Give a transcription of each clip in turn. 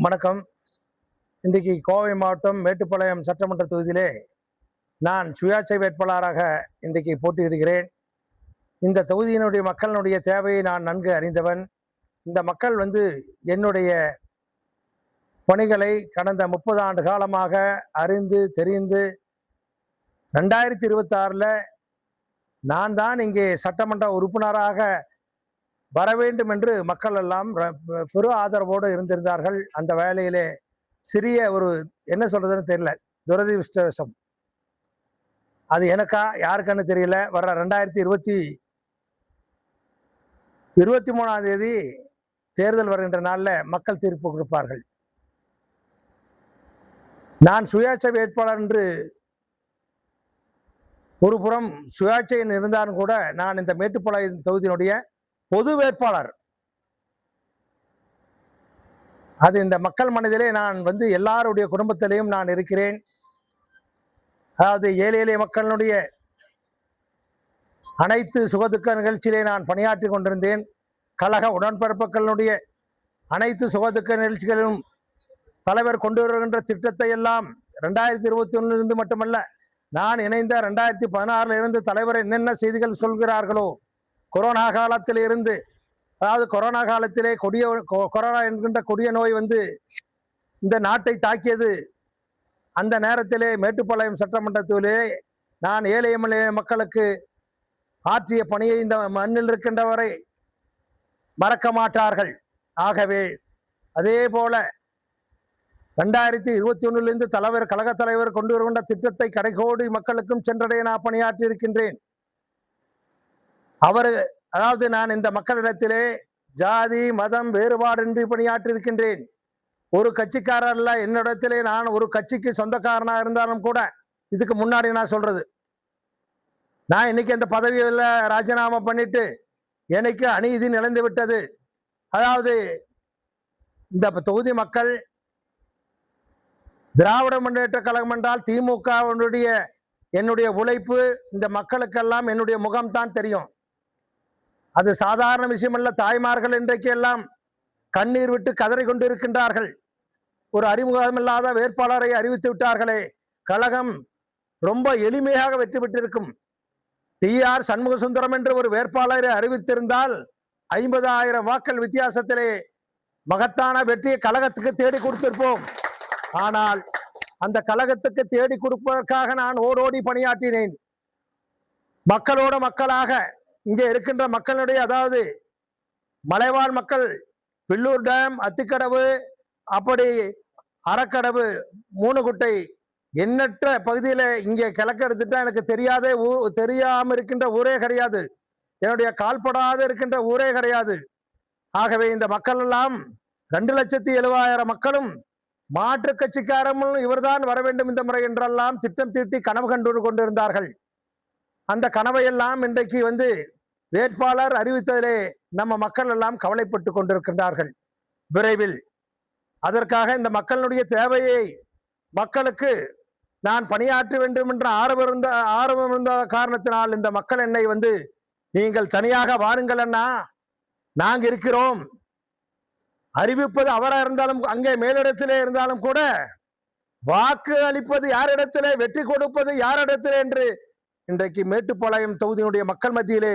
வணக்கம். இன்றைக்கு கோவை மாவட்டம் மேட்டுப்பாளையம் சட்டமன்ற தொகுதியிலே நான் சுயாட்சை வேட்பாளராக இன்றைக்கு போட்டியிடுகிறேன். இந்த தொகுதியினுடைய மக்களுடைய தேவையை நான் நன்கு அறிந்தவன். இந்த மக்கள் என்னுடைய பணிகளை கடந்த 30 ஆண்டு காலமாக அறிந்து தெரிந்து 2026 நான் தான் இங்கே சட்டமன்ற உறுப்பினராக வர வேண்டும் என்று மக்கள் எல்லாம் பெரு ஆதரவோடு இருந்திருந்தார்கள். அந்த வேலையிலே சிறிய ஒரு என்ன சொல்றதுன்னு தெரியல, துரதிருஷ்டவசம். அது எனக்கா யாருக்குன்னு தெரியல. வர 2023ஆம் தேதி தேர்தல் வருகின்ற நாளில் மக்கள் தீர்ப்பு கொடுப்பார்கள். நான் சுயாட்சை வேட்பாளர் என்று ஒரு புறம் சுயாட்சையில் இருந்தாலும் கூட நான் இந்த மேட்டுப்பாளையம் தொகுதியினுடைய பொது வேட்பாளர். அது இந்த மக்கள் மனதிலே நான் எல்லாருடைய குடும்பத்திலேயும் நான் இருக்கிறேன். அதாவது ஏழை எளிய மக்களுடைய அனைத்து சுகதுக்க நிகழ்ச்சியிலே நான் பணியாற்றி கொண்டிருந்தேன். கழக உடன்பிறப்புகளுடைய அனைத்து சுகதுக்க நிகழ்ச்சிகளிலும் தலைவர் கொண்டு வருகின்ற திட்டத்தை எல்லாம் 2021 மட்டுமல்ல, நான் இணைந்த 2016 இருந்து தலைவர் என்னென்ன செய்திகள் சொல்கிறார்களோ, கொரோனா காலத்தில் இருந்து, அதாவது கொரோனா காலத்திலே கொரோனா என்கின்ற கொடிய நோய் இந்த நாட்டை தாக்கியது. அந்த நேரத்திலே மேட்டுப்பாளையம் சட்டமன்றத்திலே நான் ஏழை எளிய மக்களுக்கு ஆற்றிய பணியை இந்த மண்ணில் இருக்கின்றவரை மறக்க மாட்டார்கள். ஆகவே அதே போல 2021 கழக தலைவர் கொண்டு வருகின்ற திட்டத்தை கடைகோடி மக்களுக்கும் சென்றடைய நான் பணியாற்றி இருக்கின்றேன். அதாவது நான் இந்த மக்களிடத்திலே ஜாதி மதம் வேறுபாடின்றி பணியாற்றி இருக்கின்றேன். ஒரு கட்சிக்காரர் அல்ல. என்னிடத்திலே நான் ஒரு கட்சிக்கு சொந்தக்காரனா இருந்தாலும் கூட, இதுக்கு முன்னாடி நான் சொல்றது, நான் இன்னைக்கு அந்த பதவியில் ராஜினாமா பண்ணிட்டு எனக்கு அநீதி நிலைந்து விட்டது. அதாவது இந்த தொகுதி மக்கள் திராவிட முன்னேற்ற கழகம் என்றால் திமுகவுடைய என்னுடைய உழைப்பு இந்த மக்களுக்கெல்லாம் என்னுடைய முகம்தான் தெரியும். அது சாதாரண விஷயம் அல்ல. தாய்மார்கள் இன்றைக்கு எல்லாம் கண்ணீர் விட்டு கதறி கொண்டிருக்கின்றார்கள். ஒரு அறிமுகமில்லாத வேட்பாளரை அறிவித்து விட்டார்களே. கழகம் ரொம்ப எளிமையாக வெற்றி பெற்றிருக்கும். TR சண்முகசுந்தரம் என்று ஒரு வேட்பாளரை அறிவித்திருந்தால் 50,000 வாக்கள் வித்தியாசத்திலே மகத்தான வெற்றியை கழகத்துக்கு தேடி கொடுத்திருப்போம். ஆனால் அந்த கழகத்துக்கு தேடி கொடுப்பதற்காக நான் ஓடோடி பணியாற்றினேன். மக்களோட மக்களாக இங்கே இருக்கின்ற மக்களுடைய, அதாவது மலைவாழ் மக்கள், பில்லூர் டேம், அத்திக்கடவு, அப்படி அறக்கடவு, மூணுகுட்டை, எண்ணற்ற பகுதியில் இங்கே கிழக்கெடுத்துட்டா எனக்கு தெரியாம இருக்கின்ற ஊரே கிடையாது. என்னுடைய கால்படாத இருக்கின்ற ஊரே கிடையாது. ஆகவே இந்த மக்கள் எல்லாம் 2,70,000 மக்களும் மாற்று கட்சிக்காரமும் இவர்தான் வர வேண்டும் இந்த முறை என்றெல்லாம் திட்டம் தீட்டி கனவு கண்டு கொண்டிருந்தார்கள். அந்த கனவையெல்லாம் இன்றைக்கு வேட்பாளர் அறிவித்ததிலே நம்ம மக்கள் எல்லாம் கவலைப்பட்டு கொண்டிருக்கின்றார்கள். விரைவில் அதற்காக இந்த மக்களுடைய தேவையை மக்களுக்கு நான் பணியாற்ற வேண்டும் என்ற ஆர்வம் இருந்த காரணத்தினால் இந்த மக்கள் என்னை நீங்கள் தனியாக வாருங்கள் அண்ணா, நாங்க இருக்கிறோம், அறிவிப்பது அவராக இருந்தாலும் அங்கே மேலிடத்திலே இருந்தாலும் கூட வாக்கு அளிப்பது யாரிடத்திலே, வெற்றி கொடுப்பது யாரிடத்திலே என்று இன்றைக்கு மேட்டுப்பாளையம் தொகுதியினுடைய மக்கள் மத்தியிலே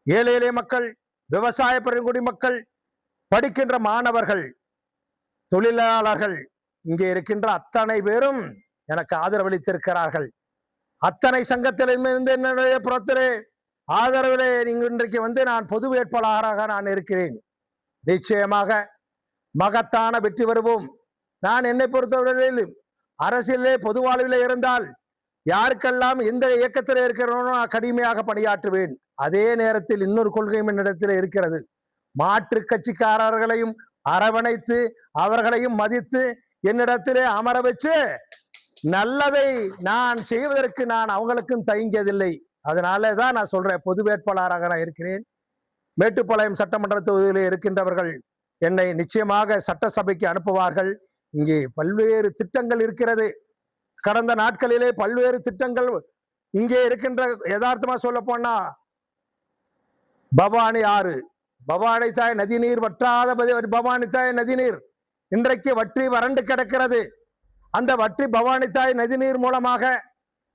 ஏழை எளிய மக்கள், விவசாய பெருங்குடி மக்கள், படிக்கின்ற மாணவர்கள், தொழிலாளர்கள், இங்கே இருக்கின்ற அத்தனை பேரும் எனக்கு ஆதரவளித்திருக்கிறார்கள். அத்தனை சங்கத்திலிருந்து என்னுடைய புறத்திலே ஆதரவிலே இன்றைக்கு நான் பொது வேட்பாளராக நான் இருக்கிறேன். நிச்சயமாக மகத்தான வெற்றி வருவோம். நான் என்னை பொறுத்தவரையில் அரசியலே பொது வாழ்விலே இருந்தால் யாருக்கெல்லாம் எந்த இயக்கத்தில் இருக்கிறோனோ நான் கடுமையாக பணியாற்றுவேன். அதே நேரத்தில் இன்னொரு கொள்கையும் என்னிடத்தில் இருக்கிறது. மாற்று கட்சிக்காரர்களையும் அரவணைத்து அவர்களையும் மதித்து என்னிடத்திலே அமர வச்சு நல்லதை நான் செய்வதற்கு நான் அவங்களுக்கும் தயங்கியதில்லை. அதனால தான் நான் சொல்றேன், பொது வேட்பாளராக நான் இருக்கிறேன். மேட்டுப்பாளையம் சட்டமன்ற தொகுதியிலே இருக்கின்றவர்கள் என்னை நிச்சயமாக சட்டசபைக்கு அனுப்புவார்கள். இங்கே பல்வேறு திட்டங்கள் இருக்கிறது. கடந்த நாட்களிலே பல்வேறு திட்டங்கள் இங்கே இருக்கின்ற, யதார்த்தமா சொல்ல போனா பவானி ஆறு, பவானி தாய் நதிநீர் வற்றாத பவானி தாய் நதிநீர் இன்றைக்கு வற்றி வறண்டு கிடக்கிறது. அந்த வற்றி பவானி தாய் நதிநீர் மூலமாக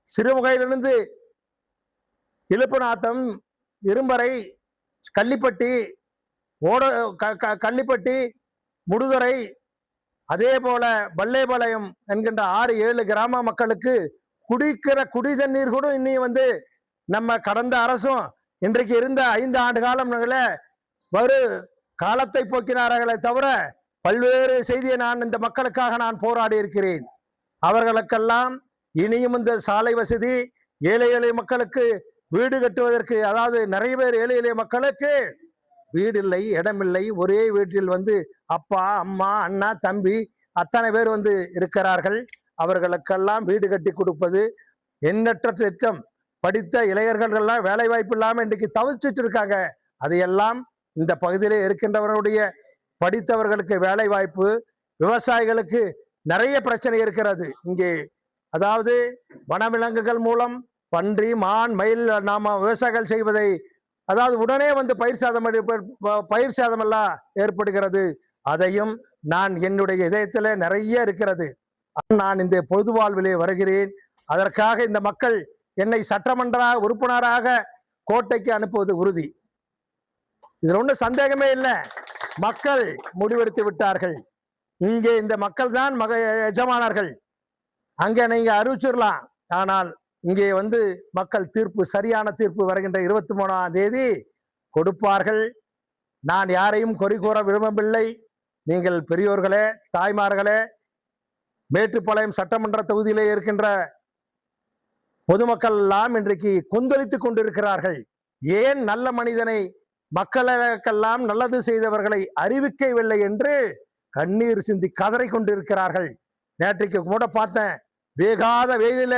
சிறுமுகையிலிருந்து இலுப்புநாத்தம், இரும்பறை, கள்ளிப்பட்டி, கள்ளிப்பட்டி, முடுதுறை, அதே போல பல்லேபாளையம் என்கின்ற 6-7 கிராம மக்களுக்கு குடிக்கிற குடி தண்ணீர் கூட இன்னி நம்ம கடந்த அரசும் இன்றைக்கு இருந்த 5 ஆண்டு காலம் வரு காலத்தை போக்கினார்களே தவிர பல்வேறு செய்தியை நான் இந்த மக்களுக்காக நான் போராடி இருக்கிறேன். அவர்களுக்கெல்லாம் இனியும் இந்த சாலை வசதி, ஏழை எளிய மக்களுக்கு வீடு கட்டுவதற்கு, அதாவது நிறைய பேர் ஏழை எளிய மக்களுக்கு வீடு இல்லை, இடமில்லை. ஒரே வீட்டில் அப்பா, அம்மா, அண்ணா, தம்பி அத்தனை பேர் இருக்கிறார்கள். அவர்களுக்கெல்லாம் வீடு கட்டி கொடுப்பது, எண்ணற்ற திட்டம். படித்த இளைஞர்கள் எல்லாம் வேலை வாய்ப்பு இல்லாமல் இன்றைக்கு தவிச்சிட்டு இருக்காங்க. அதையெல்லாம் இந்த பகுதியிலே இருக்கின்றவர்களுடைய படித்தவர்களுக்கு வேலை வாய்ப்பு, விவசாயிகளுக்கு நிறைய பிரச்சனை இருக்கிறது. இங்கே அதாவது வனவிலங்குகள் மூலம் பன்றி, மான், மயில் நாம விவசாயிகள் செய்வதை அதாவது உடனே பயிர் சேதம் எல்லாம் ஏற்படுகிறது. அதையும் நான் என்னுடைய இதயத்தில் நிறைய இருக்கிறது. நான் இந்த பொது வாழ்விலே வருகிறேன். அதற்காக இந்த மக்கள் என்னை சட்டமன்ற உறுப்பினராக கோட்டைக்கு அனுப்புவது உறுதி. இதுல ஒன்றும் சந்தேகமே இல்லை. மக்கள் முடிவெடுத்து விட்டார்கள். இங்கே இந்த மக்கள் தான் எஜமானர்கள். அங்கே நீங்க அறிவிச்சிடலாம். ஆனால் இங்கே மக்கள் தீர்ப்பு, சரியான தீர்ப்பு வருகின்ற 23ஆம் தேதி கொடுப்பார்கள். நான் யாரையும் கொறி கூற விரும்பவில்லை. நீங்கள் பெரியோர்களே, தாய்மார்களே, மேட்டுப்பாளையம் சட்டமன்ற தொகுதியிலே இருக்கின்ற பொதுமக்கள் எல்லாம் இன்றைக்கு கொந்தளித்துக் கொண்டிருக்கிறார்கள். ஏன் நல்ல மனிதனை, மக்களுக்கெல்லாம் நல்லது செய்தவர்களை அறிவிக்கவில்லை என்று கண்ணீர் சிந்தி கதறி கொண்டிருக்கிறார்கள். நேற்றைக்கு கூட பார்த்தேன், வேகாத வெயிலில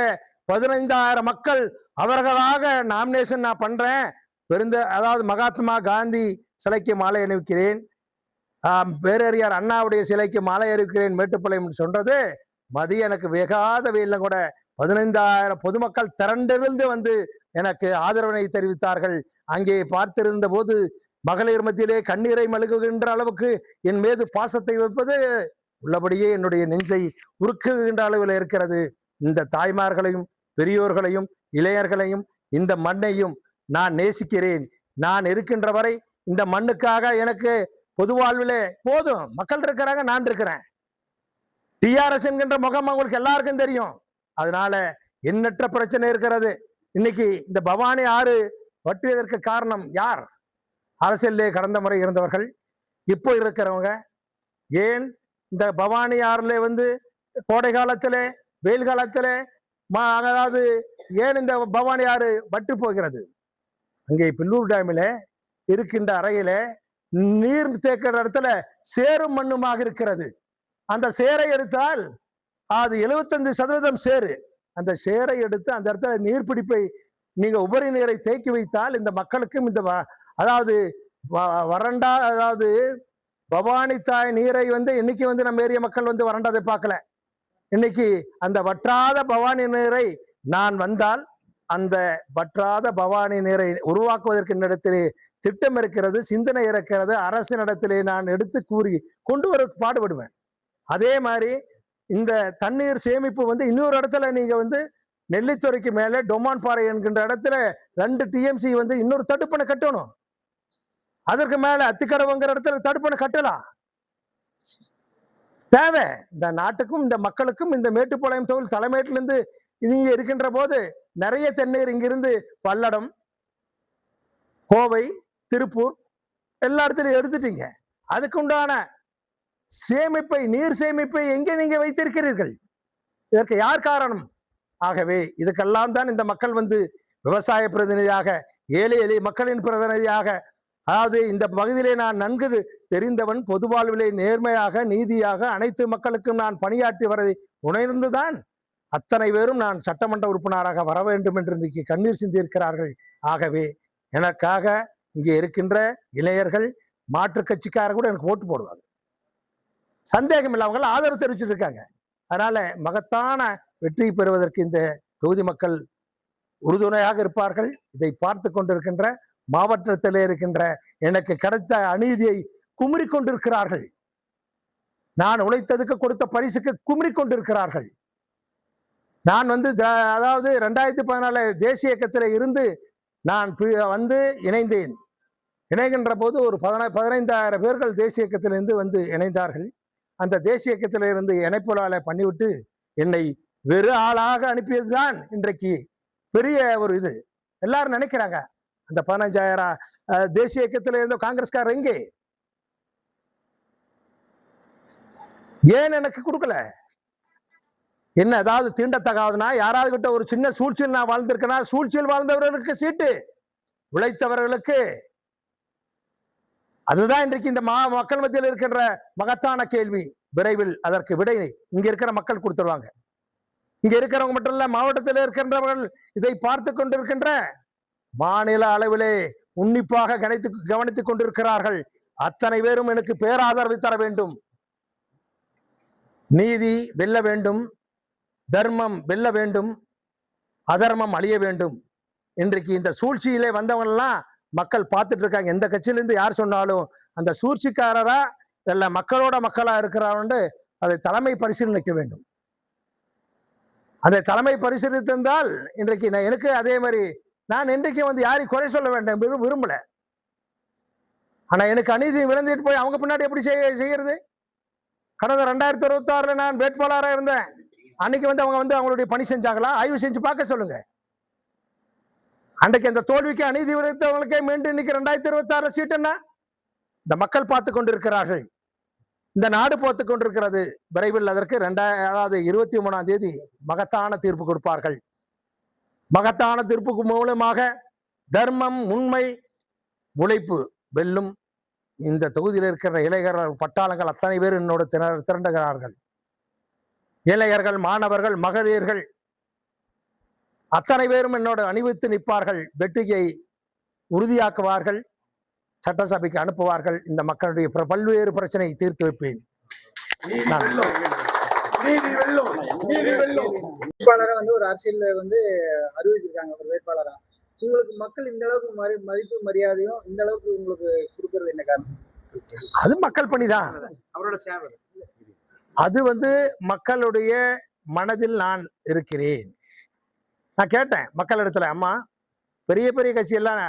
15,000 மக்கள் அவர்களாக நாமினேஷன் நான் பண்றேன், அதாவது மகாத்மா காந்தி சிலைக்கு மாலை அணிவிக்கிறேன், பேரறிஞர் அண்ணாவுடைய சிலைக்கு மாலை அணிவிக்கிறேன் மேட்டுப்பாளையம் சொல்றது மதியம் எனக்கு வேகாத வெயில கூட 15,000 பொதுமக்கள் திரண்டிருந்து எனக்கு ஆதரவினை தெரிவித்தார்கள். அங்கே பார்த்திருந்த போது மகளிர் மத்தியிலே கண்ணீரை மல்குகின்ற அளவுக்கு என் மீது பாசத்தை வைப்பது உள்ளபடியே என்னுடைய நெஞ்சை உருக்குகின்ற அளவில் இருக்கிறது. இந்த தாய்மார்களையும், பெரியோர்களையும், இளைஞர்களையும், இந்த மண்ணையும் நான் நேசிக்கிறேன். நான் இருக்கின்ற வரை இந்த மண்ணுக்காக எனக்கு பொது வாழ்விலே போதும். மக்கள் இருக்கிறாங்க, நான் இருக்கிறேன். டிஆர்எஸ் என்கின்ற முகம் அவங்களுக்கு எல்லாருக்கும் தெரியும். அதனால எண்ணற்ற பிரச்சனை இருக்கிறது. இன்னைக்கு இந்த பவானி ஆறு வற்றியதற்கு காரணம் யார்? அரசியலே கடந்த முறை இருந்தவர்கள், இப்போ இருக்கிறவங்க. ஏன் இந்த பவானி ஆறுல கோடை காலத்திலே, வெயில் காலத்திலே, அதாவது ஏன் இந்த பவானி ஆறு வற்றி போகிறது? அங்கே பில்லூர் டேமில் இருக்கின்ற அறையில நீர் தேக்கிற இடத்துல சேரும் மண்ணுமாக இருக்கிறது. அந்த சேரை எடுத்தால் அது 75% சேரு. அந்த சேரை எடுத்து அந்த இடத்துல நீர்பிடிப்பை நீங்க உபரி நீரை தேக்கி வைத்தால் இந்த மக்களுக்கும் இந்த அதாவது வறண்டா, அதாவது பவானி தாய் நீரை இன்னைக்கு நம்ம ஏரிய மக்கள் வறண்டதை பார்க்கல. இன்னைக்கு அந்த வற்றாத பவானி நீரை நான் வந்தால் அந்த வற்றாத பவானி நீரை உருவாக்குவதற்கு இடத்திலே திட்டம் இருக்கிறது, சிந்தனை இருக்கிறது. அரசினிடத்திலே நான் எடுத்து கூறி கொண்டு வர பாடுபடுவேன். அதே மாதிரி இந்த தண்ணீர் சேமிப்பு இன்னொரு இடத்துல நீங்க நெல்லித்துறைக்கு மேலே டொமான் பாறை என்கின்ற இடத்துல 2 TMC இன்னொரு தடுப்பணை கட்டணும். அதற்கு மேல அத்திக்கடவுங்கிற இடத்துல தடுப்பணை கட்டலாம். தேவை இந்த நாட்டுக்கும் இந்த மக்களுக்கும். இந்த மேட்டுப்பாளையம் தொகுதி தலைமையிலிருந்து நீங்க இருக்கின்ற போது நிறைய தண்ணீர் இங்கிருந்து பல்லடம், கோவை, திருப்பூர் எல்லா இடத்துலையும் எடுத்துட்டீங்க. அதுக்குண்டான சேமிப்பை, நீர் சேமிப்பை எங்கே நீங்க வைத்திருக்கிறீர்கள்? இதற்கு யார் காரணம்? ஆகவே இதுக்கெல்லாம் தான் இந்த மக்கள் விவசாய பிரதிநிதியாக, ஏழை எளிய மக்களின் பிரதிநிதியாக, அதாவது இந்த பகுதியிலே நான் நன்கு தெரிந்தவன், பொது வாழ்விலே நேர்மையாக, நீதியாக அனைத்து மக்களுக்கும் நான் பணியாற்றி வரதை உணர்ந்துதான் அத்தனை பேரும் நான் சட்டமன்ற உறுப்பினராக வர வேண்டும் என்று இன்றைக்கு கண்ணீர் சிந்தியிருக்கிறார்கள். ஆகவே எனக்காக இங்கே இருக்கின்ற இளைஞர்கள், மாற்று கட்சிக்காரர் கூட எனக்கு ஓட்டு போடுவாங்க, சந்தேகம் இல்லை. அவங்க ஆதரவு தெரிவிச்சுட்டு இருக்காங்க. அதனால மகத்தான வெற்றி பெறுவதற்கு இந்த தொகுதி மக்கள் உறுதுணையாக இருப்பார்கள். இதை பார்த்து கொண்டிருக்கின்ற மாவட்டத்தில் இருக்கின்ற எனக்கு கிடைத்த அநீதியை குமுறி கொண்டிருக்கிறார்கள். நான் உழைத்ததுக்கு கொடுத்த பரிசுக்கு குமரி கொண்டிருக்கிறார்கள். நான் அதாவது 2014 தேசிய இயக்கத்தில் இருந்து நான் வந்து இணைந்தேன். இணைகின்ற போது ஒரு 15,000 பேர்கள் தேசிய இயக்கத்திலிருந்து இணைந்தார்கள். அந்த தேசிய இயக்கத்தில் இருந்து இணைப்புலால பண்ணிவிட்டு என்னை வெறு ஆளாக அனுப்பியதுதான் இன்றைக்கு பெரிய ஒரு இது. எல்லாரும் நினைக்கிறாங்க அந்த 15,000 தேசிய இயக்கத்தில் இருந்த காங்கிரஸ்காரர் எங்கே, ஏன் எனக்கு கொடுக்கல? என்ன ஏதாவது தீண்டத்தகாதுனா, யாராவது கிட்ட ஒரு சின்ன சூழ்ச்சியில் நான் வாழ்ந்திருக்கேனா? சூழ்ச்சியில் வாழ்ந்தவர்களுக்கு சீட்டு, உழைத்தவர்களுக்கு. அதுதான் இன்றைக்கு இந்த மக்கள் மத்தியில் இருக்கின்ற மகத்தான கேள்வி. விரைவில் அதற்கு விடை இங்க இருக்கிற மக்கள் கொடுத்துருவாங்க. இங்க இருக்கிறவங்க மட்டும் இல்ல, மாவட்டத்தில் இருக்கின்றவர்கள், இதை பார்த்து கொண்டிருக்கின்ற மாநில அளவிலே உன்னிப்பாக கவனித்துக் கொண்டிருக்கிறார்கள். அத்தனை பேரும் எனக்கு பேராதரவை தர வேண்டும். நீதி வெல்ல வேண்டும், தர்மம் வெல்ல வேண்டும், அதர்மம் அழிய வேண்டும். இன்றைக்கு இந்த சூழ்ச்சியிலே வந்தவங்க எல்லாம் மக்கள் பார்த்துட்டு இருக்காங்க. எந்த கட்சியிலிருந்து யார் சொன்னாலும் அந்த சூழ்ச்சிக்காரரா இல்ல மக்களோட மக்களா இருக்கிறான்னு அதை தலைமை பரிசீலனிக்க வேண்டும். அதை தலைமை பரிசீலித்திருந்தால் இன்றைக்கு எனக்கு அதே மாதிரி நான் இன்றைக்கு யாரையும் குறை சொல்ல வேண்டும் விரும்பல. ஆனா எனக்கு அநீதி விழுந்துட்டு போய் அவங்க பின்னாடி எப்படி செய்யறது? கடந்த 2026 நான் வேட்பாளராக இருந்தேன். அன்னைக்கு அவங்க அவங்களுடைய பணி செஞ்சாங்களா? ஆய்வு செஞ்சு பார்க்க சொல்லுங்க. அன்றைக்கு அந்த தோல்விக்கு அநீதி விளைவித்தவங்களுக்கே மீண்டும் இன்னைக்கு 2026 சீட் என்ன? இந்த மக்கள் பார்த்து கொண்டிருக்கிறார்கள், இந்த நாடு பார்த்து கொண்டிருக்கிறது. விரைவில் அதற்கு 23ஆம் தேதி மகத்தான தீர்ப்பு கொடுப்பார்கள். மகத்தான தீர்ப்புக்கு மூலமாக தர்மம், உண்மை, உழைப்பு வெல்லும். இந்த தொகுதியில் இருக்கிற இளைஞர்கள் பட்டாளங்கள் அத்தனை பேர் என்னோட திரண்டுகிறார்கள். இளைஞர்கள், மாணவர்கள், மகளிர்கள் அத்தனை பேரும் என்னோடு அணிவித்து நிற்பார்கள். வெற்றியை உறுதியாக்குவார்கள், சட்டசபைக்கு அனுப்புவார்கள். இந்த மக்களுடைய பல்வேறு பிரச்சனை தீர்த்து வைப்பேன். வேட்பாளரை ஒரு அரசியல் அறிவிச்சிருக்காங்க ஒரு வேட்பாளரா. உங்களுக்கு மக்கள் இந்த அளவுக்கு மதிப்பு மரியாதையும் இந்த அளவுக்கு உங்களுக்கு கொடுக்கறது என்ன காரணம்? அது மக்கள் பணிதான், அவரோட சேவை. அது மக்களுடைய மனதில் நான் இருக்கிறேன். நான் கேட்டேன் மக்களிடத்துல, அம்மா பெரிய பெரிய கட்சியெல்லாம்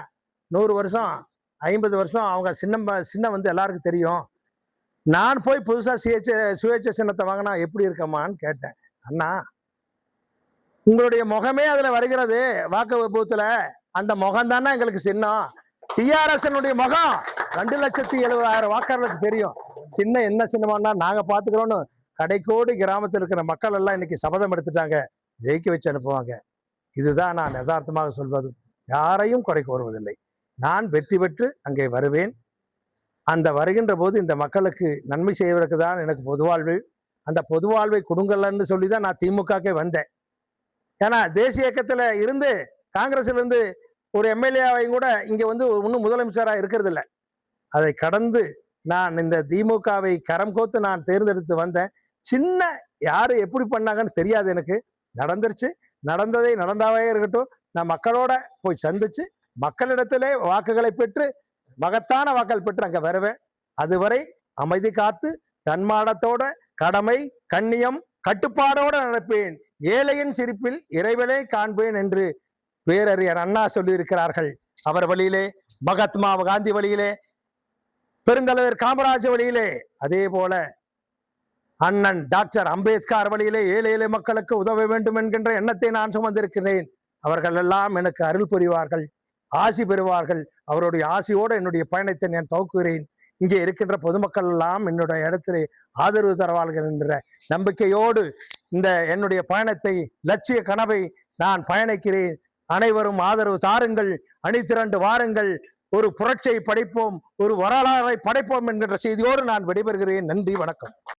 100 வருஷம் 50 வருஷம் அவங்க சின்னம் எல்லாருக்கும் தெரியும். நான் போய் புதுசா சுயேட்சை சின்னத்தை வாங்கினா எப்படி இருக்கம்மான்னு கேட்டேன். அண்ணா, உங்களுடைய முகமே அதுல வருகிறது வாக்கு பூத்துல, அந்த முகம் தானே எங்களுக்கு சின்னம். டிஆர்எஸ் முகம் 2,70,000 வாக்காளருக்கு தெரியும். சின்னம் என்ன சின்னமானா நாங்க பாத்துக்கிறோம்னு கடைக்கோடி கிராமத்தில் இருக்கிற மக்கள் எல்லாம் இன்னைக்கு சபதம் எடுத்துட்டாங்க, ஜெயிக்க வச்சு அனுப்புவாங்க. இதுதான் நான் யதார்த்தமாக சொல்வது. யாரையும் குறை கூறுவதில்லை. நான் வெற்றி பெற்று அங்கே வருவேன். அந்த வருகின்ற போது இந்த மக்களுக்கு நன்மை செய்வதற்கு தான் எனக்கு பொதுவாழ்வு. அந்த பொதுவாழ்வை கொடுங்கள்னு சொல்லி தான் நான் திமுகக்கே வந்தேன். ஏன்னா தேசிய இயக்கத்துல இருந்து காங்கிரஸ்ல இருந்து ஒரு எம்எல்ஏவையும் கூட இங்க இன்னும் முதலமைச்சராக இருக்கிறது இல்லை. அதை கடந்து நான் இந்த திமுகவை கரம் கோத்து நான் தேர்ந்தெடுத்து வந்தேன். சின்ன யாரு எப்படி பண்ணாங்கன்னு தெரியாது எனக்கு. நடந்துருச்சு, நடந்ததை நடந்தாவே இருக்கட்டும். நான் மக்களோட போய் சந்திச்சு மக்களிடத்திலே வாக்குகளை பெற்று மகத்தான வாக்கள் பெற்று அங்க வருவேன். அதுவரை அமைதி காத்து தன்மானத்தோட கடமை, கண்ணியம், கட்டுப்பாடோட நடப்பேன். ஏழையின் சிரிப்பில் இறைவனை காண்பேன் என்று பேரறிஞர் அண்ணா சொல்லியிருக்கிறார்கள். அவர் வழியிலே, மகாத்மா காந்தி வழியிலே, பெருந்தலைவர் காமராஜ் வழியிலே, அதே போல அண்ணன் டாக்டர் அம்பேத்கர் வழியிலே ஏழை எளிய மக்களுக்கு உதவ வேண்டும் என்கின்ற எண்ணத்தை நான் சுமந்திருக்கிறேன். அவர்கள் எல்லாம் எனக்கு அருள் புரிவார்கள், ஆசி பெறுவார்கள். அவருடைய ஆசியோடு என்னுடைய பயணத்தை நான் துவக்குகிறேன். இங்கே இருக்கின்ற பொதுமக்கள் எல்லாம் என்னுடைய இடத்திலே ஆதரவு தருவார்கள் என்ற நம்பிக்கையோடு இந்த என்னுடைய பயணத்தை, லட்சிய கனவை நான் பயணிக்கிறேன். அனைவரும் ஆதரவு தாருங்கள், அணி திரண்டு வாருங்கள், ஒரு புரட்சியை படைப்போம், ஒரு வரலாறை படைப்போம் என்கின்ற செய்தியோடு நான் விடைபெறுகிறேன். நன்றி, வணக்கம்.